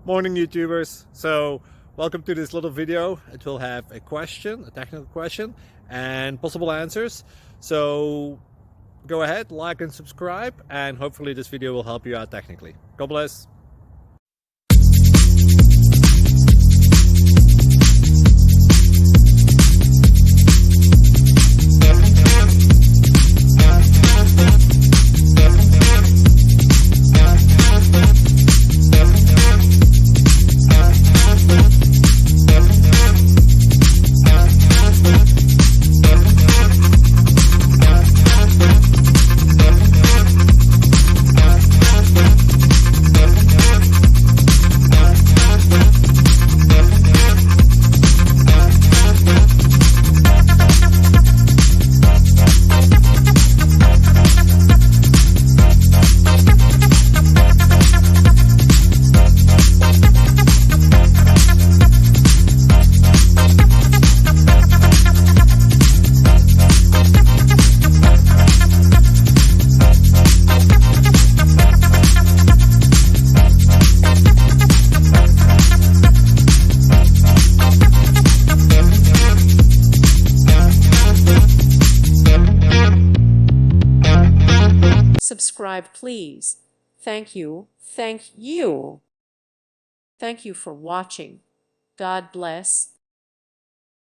Morning, YouTubers. So welcome to this little video. It will have a question, a technical question, and possible answers. So go ahead, like and subscribe, and hopefully this video will help you out technically. God bless. Subscribe, please. Thank you. Thank you. Thank you for watching. God bless.